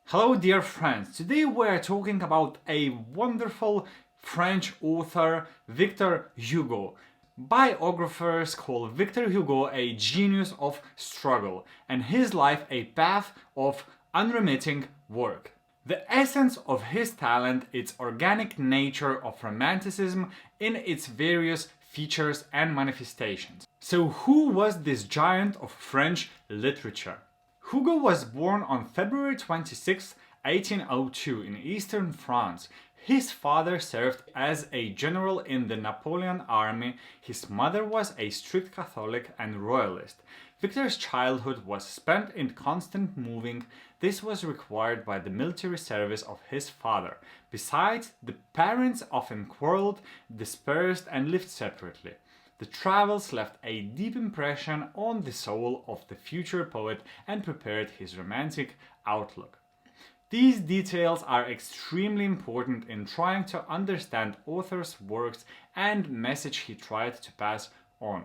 Hello dear friends, today we're talking about a wonderful French author, Victor Hugo. Biographers call Victor Hugo a genius of struggle and his life a path of unremitting work. The essence of his talent, its organic nature of romanticism in its various features and manifestations. So who was this giant of French literature? Hugo was born on February 26, 1802 in eastern France. His father served as a general in the Napoleon army. His mother was a strict Catholic and royalist. Victor's childhood was spent in constant moving. This was required by the military service of his father. Besides, the parents often quarreled, dispersed and lived separately. The travels left a deep impression on the soul of the future poet and prepared his romantic outlook. These details are extremely important in trying to understand author's works and message he tried to pass on.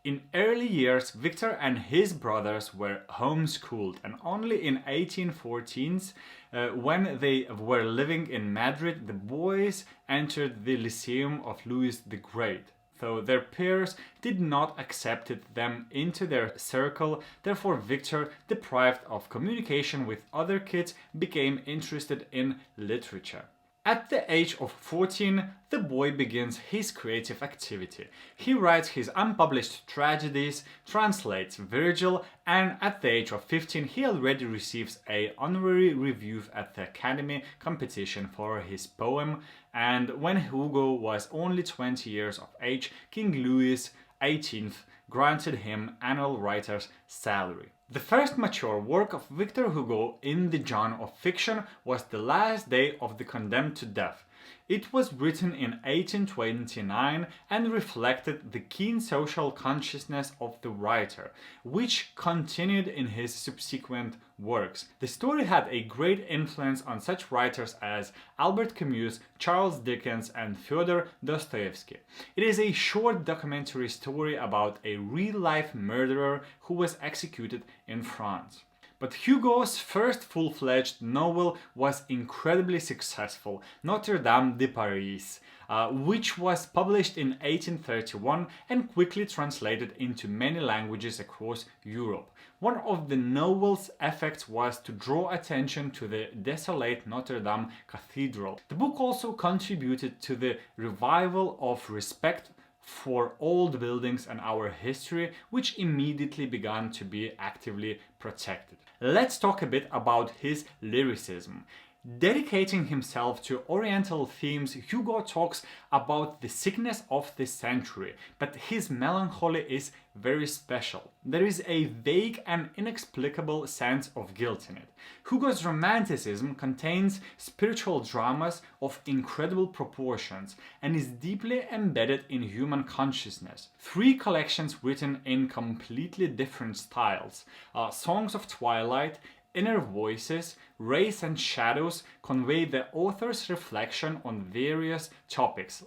In early years, Victor and his brothers were homeschooled, and only in 1814, when they were living in Madrid, the boys entered the Lyceum of Louis the Great. Though their peers did not accept them into their circle, therefore Victor, deprived of communication with other kids, became interested in literature. At the age of 14, the boy begins his creative activity. He writes his unpublished tragedies, translates Virgil, and at the age of 15 he already receives an honorary review at the Academy competition for his poem, and when Hugo was only 20 years of age, King Louis XVIII granted him annual writer's salary. The first mature work of Victor Hugo in the genre of fiction was The Last Day of the Condemned to Death. It was written in 1829 and reflected the keen social consciousness of the writer, which continued in his subsequent works. The story had a great influence on such writers as Albert Camus, Charles Dickens, and Fyodor Dostoevsky. It is a short documentary story about a real-life murderer who was executed in France. But Hugo's first full-fledged novel was incredibly successful, Notre Dame de Paris, which was published in 1831 and quickly translated into many languages across Europe. One of the novel's effects was to draw attention to the desolate Notre Dame Cathedral. The book also contributed to the revival of respect for old buildings and our history, which immediately began to be actively protected. Let's talk a bit about his lyricism. Dedicating himself to Oriental themes, Hugo talks about the sickness of the century, but his melancholy is very special. There is a vague and inexplicable sense of guilt in it. Hugo's romanticism contains spiritual dramas of incredible proportions and is deeply embedded in human consciousness. Three collections written in completely different styles, Songs of Twilight, Inner Voices, Rays and Shadows, convey the author's reflection on various topics,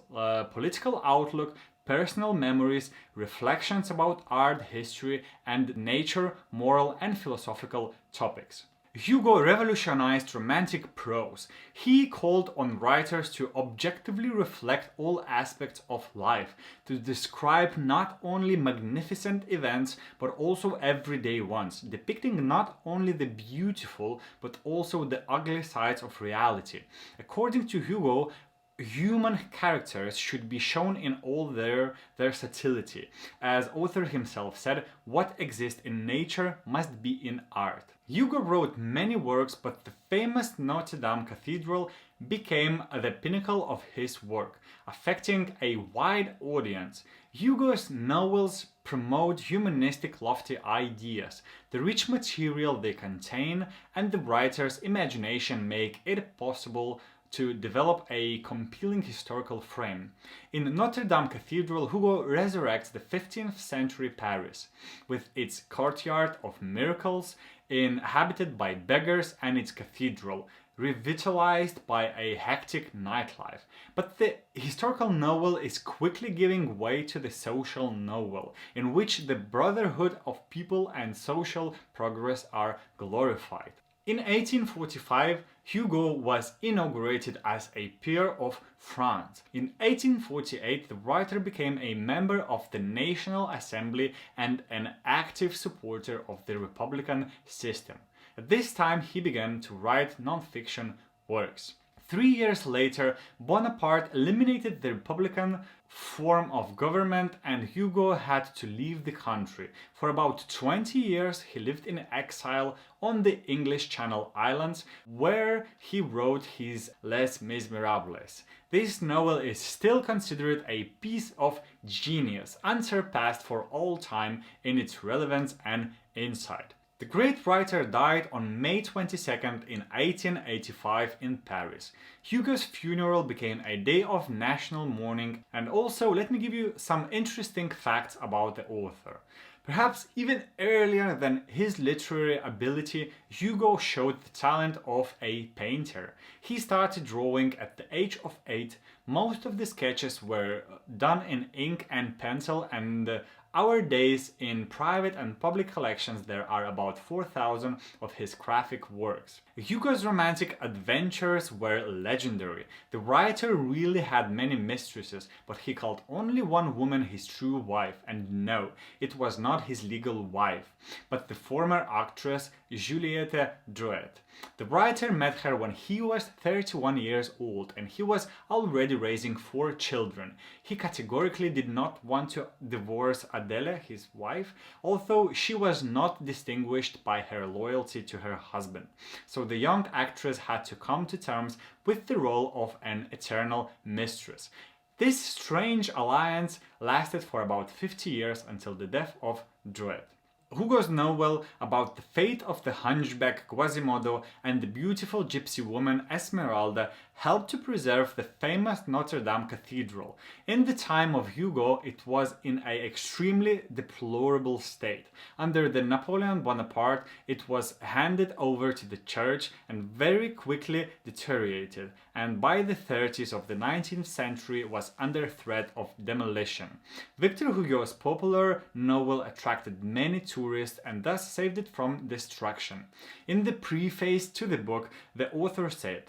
political outlook, personal memories, reflections about art, history, and nature, moral and philosophical topics. Hugo revolutionized romantic prose. He called on writers to objectively reflect all aspects of life, to describe not only magnificent events but also everyday ones, depicting not only the beautiful but also the ugly sides of reality. According to Hugo, human characters should be shown in all their versatility. As author himself said, what exists in nature must be in art. Hugo wrote many works, but the famous Notre Dame Cathedral became the pinnacle of his work, affecting a wide audience. Hugo's novels promote humanistic lofty ideas. The rich material they contain and the writer's imagination make it possible to develop a compelling historical frame. In Notre Dame Cathedral, Hugo resurrects the 15th century Paris, with its courtyard of miracles, inhabited by beggars, and its cathedral, revitalized by a hectic nightlife. But the historical novel is quickly giving way to the social novel, in which the brotherhood of people and social progress are glorified. In 1845, Hugo was inaugurated as a peer of France. In 1848, the writer became a member of the National Assembly and an active supporter of the Republican system. At this time, he began to write non-fiction works. 3 years later, Bonaparte eliminated the Republican form of government and Hugo had to leave the country. For about 20 years, he lived in exile on the English Channel Islands, where he wrote his Les Miserables. This novel is still considered a piece of genius, unsurpassed for all time in its relevance and insight. The great writer died on May 22nd in 1885 in Paris. Hugo's funeral became a day of national mourning, and also let me give you some interesting facts about the author. Perhaps even earlier than his literary ability, Hugo showed the talent of a painter. He started drawing at the age of 8. Most of the sketches were done in ink and pencil, and our days in private and public collections there are about 4,000 of his graphic works. Hugo's romantic adventures were legendary. The writer really had many mistresses, but he called only one woman his true wife, and no, it was not his legal wife, but the former actress Juliette Drouet. The writer met her when he was 31 years old and he was already raising 4 children. He categorically did not want to divorce Adele, his wife, although she was not distinguished by her loyalty to her husband. So the young actress had to come to terms with the role of an eternal mistress. This strange alliance lasted for about 50 years until the death of Drouet. Hugo's novel about the fate of the hunchback Quasimodo and the beautiful gypsy woman Esmeralda helped to preserve the famous Notre Dame Cathedral. In the time of Hugo, it was in an extremely deplorable state. Under the Napoleon Bonaparte, it was handed over to the church and very quickly deteriorated, and by the 30s of the 19th century was under threat of demolition. Victor Hugo's popular novel attracted many tourists and thus saved it from destruction. In the preface to the book, the author said,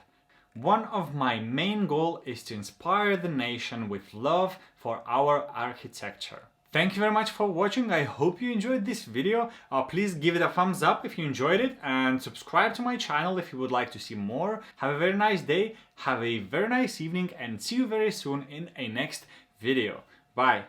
"One of my main goals is to inspire the nation with love for our architecture." Thank you very much for watching. I hope you enjoyed this video. Please give it a thumbs up if you enjoyed it and subscribe to my channel if you would like to see more. Have a very nice day, have a very nice evening, and see you very soon in a next video. Bye!